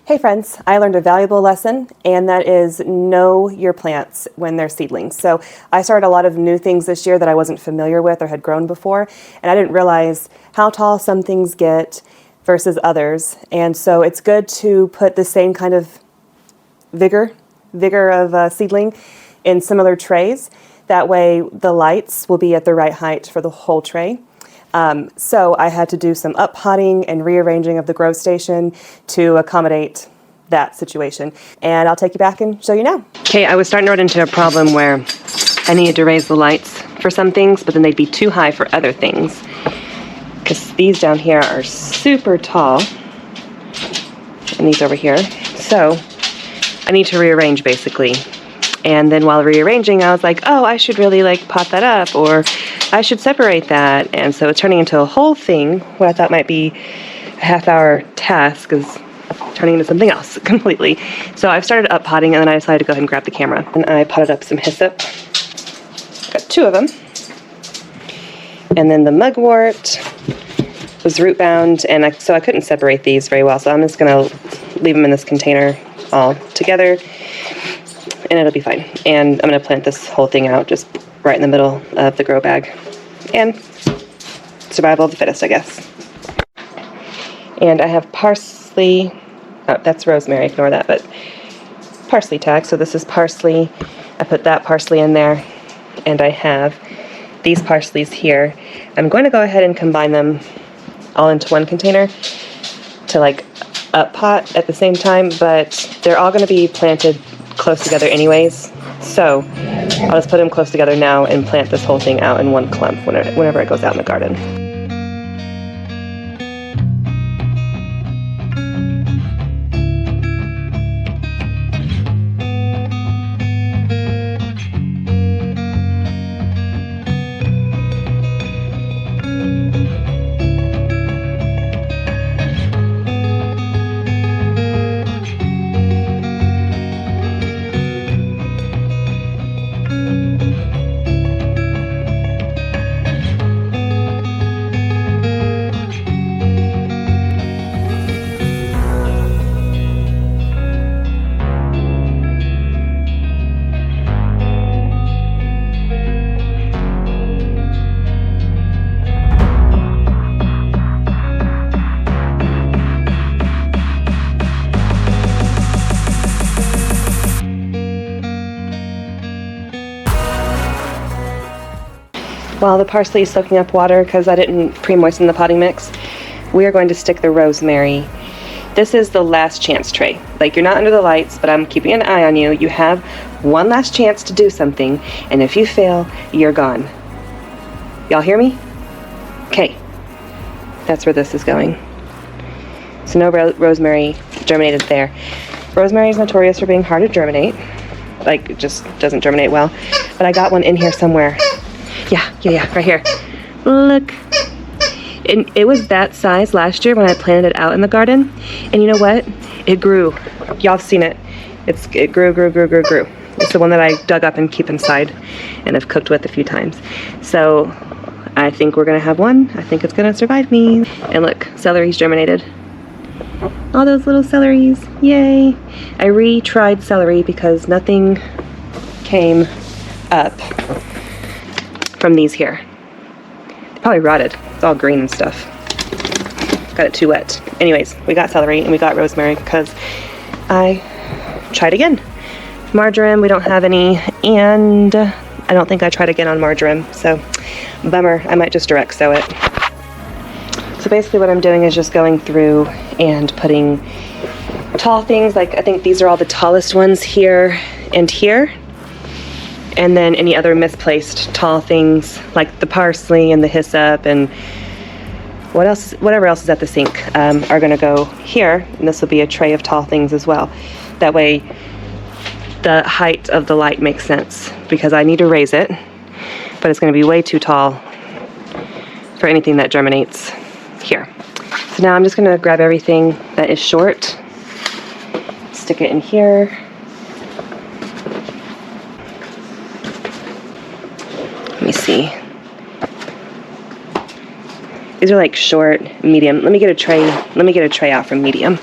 Hey friends, I learned a valuable lesson, and that is know your plants when they're seedlings. So I started a lot of new things this year that I wasn't familiar with or had grown before, and I didn't realize how tall some things get versus others. And so it's good to put the same kind of vigor of a seedling in similar trays. That way the lights will be at the right height for the whole tray. So I had to do some up-potting and rearranging of the grow station to accommodate that situation. And I'll take you back and show you now. Okay, I was starting to run into a problem where I needed to raise the lights for some things, but then they'd be too high for other things. Because these down here are super tall, and these over here. So I need to rearrange basically. And then while rearranging, I was like, oh, I should really pot that up, or I should separate that. And so it's turning into a whole thing, what I thought might be a half-hour task is turning into something else completely. So I've started up potting, and then I decided to go ahead and grab the camera. And I potted up some hyssop. Got 2 of them. And then the mugwort was root bound, and so I couldn't separate these very well. So I'm just gonna leave them in this container all together, and it'll be fine. And I'm gonna plant this whole thing out just right in the middle of the grow bag. And survival of the fittest, I guess. And I have parsley, oh, that's rosemary, ignore that, but parsley tag. So this is parsley. I put that parsley in there, and I have these parsleys here. I'm going to go ahead and combine them all into one container to up pot at the same time, but they're all going to be planted close together anyways. So I'll just put them close together now and plant this whole thing out in one clump whenever it goes out in the garden. While the parsley is soaking up water, because I didn't pre-moisten the potting mix, we are going to stick the rosemary. This is the last chance tray. You're not under the lights, but I'm keeping an eye on you. You have one last chance to do something, and if you fail, you're gone. Y'all hear me? Okay. That's where this is going. So no rosemary germinated there. Rosemary is notorious for being hard to germinate. It just doesn't germinate well. But I got one in here somewhere. Yeah, right here. Look. And it was that size last year when I planted it out in the garden. And you know what? It grew. Y'all have seen it. It grew. It's the one that I dug up and keep inside and have cooked with a few times. So I think we're gonna have one. I think it's gonna survive me. And look, celery's germinated. All those little celeries, yay. I retried celery because nothing came up from these here. They probably rotted. It's all green and stuff. Got it too wet. Anyways, we got celery and we got rosemary because I tried again. Marjoram, we don't have any, and I don't think I tried again on marjoram, so bummer. I might just direct sow it. So basically what I'm doing is just going through and putting tall things, I think these are all the tallest ones here and here. And then any other misplaced tall things like the parsley and the hyssop and whatever else is at the sink are gonna go here, and this will be a tray of tall things as well. That way the height of the light makes sense, because I need to raise it, but it's gonna be way too tall for anything that germinates here. So now I'm just gonna grab everything that is short, stick it in here. Let me see. These are short, medium. Let me get a tray out from medium.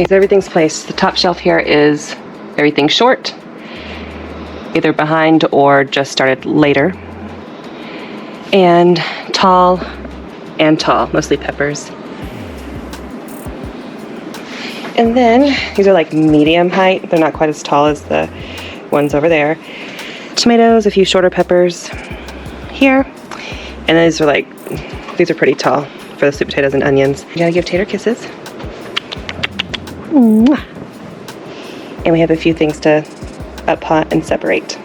Okay, so everything's placed. The top shelf here is everything short, either behind or just started later. And tall, mostly peppers. And then these are like medium height. They're not quite as tall as the ones over there. Tomatoes, a few shorter peppers here. And these are pretty tall for the sweet potatoes and onions. You gotta give Tater kisses. Mwah. And we have a few things to up pot and separate.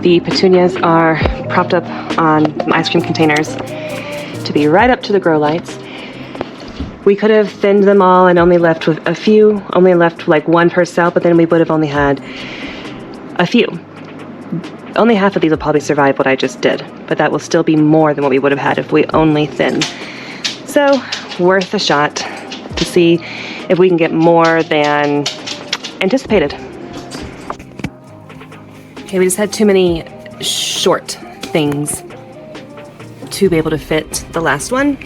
The petunias are propped up on some ice cream containers to be right up to the grow lights. We could have thinned them all and only left with a few, only left like one per cell, but then we would have only had a few. Only half of these will probably survive what I just did, but that will still be more than what we would have had if we only thinned. So, worth a shot to see if we can get more than anticipated. Okay, we just had too many short things to be able to fit the last one,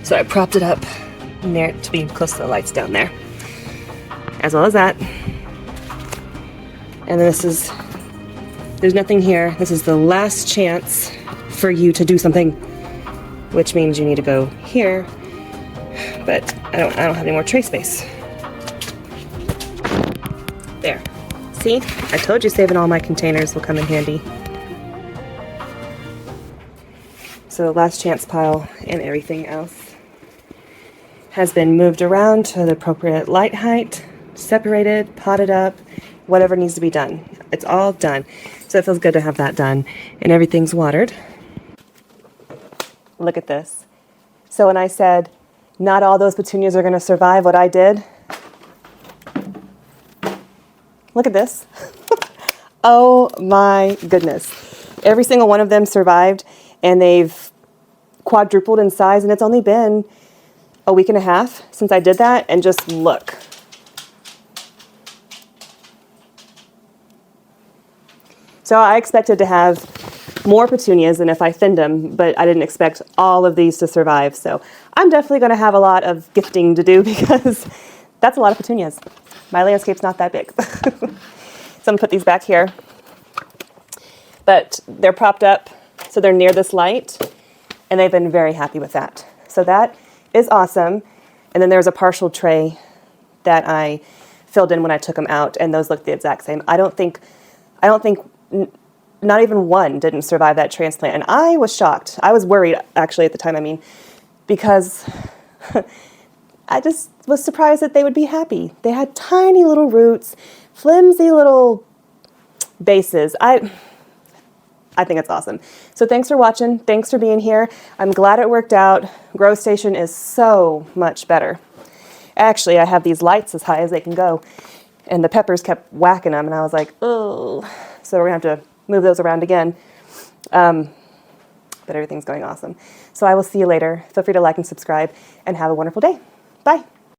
so I propped it up near to be close to the lights down there, as well as that. And then there's nothing here. This is the last chance for you to do something, which means you need to go here, but I don't have any more tray space. There. See? I told you saving all my containers will come in handy. So the last chance pile and everything else has been moved around to the appropriate light height, separated, potted up, whatever needs to be done. It's all done. So it feels good to have that done. And everything's watered. Look at this. So when I said not all those petunias are going to survive what I did, look at this. Oh my goodness. Every single one of them survived, and they've quadrupled in size, and it's only been a week and a half since I did that, and just look. So I expected to have more petunias than if I thinned them, but I didn't expect all of these to survive. So I'm definitely going to have a lot of gifting to do because that's a lot of petunias. My landscape's not that big. So I'm going to put these back here. But they're propped up, so they're near this light, and they've been very happy with that. So that is awesome. And then there's a partial tray that I filled in when I took them out, and those look the exact same. I don't think not even one didn't survive that transplant, and I was shocked. I was worried, actually, at the time. I mean, because I just was surprised that they would be happy. They had tiny little roots, flimsy little bases. I think it's awesome. So thanks for watching. Thanks for being here. I'm glad it worked out. Grow Station is so much better. Actually, I have these lights as high as they can go, and the peppers kept whacking them, and I was like, oh. So we're going to have to move those around again. But everything's going awesome. So I will see you later. Feel free to like and subscribe, and have a wonderful day. Bye.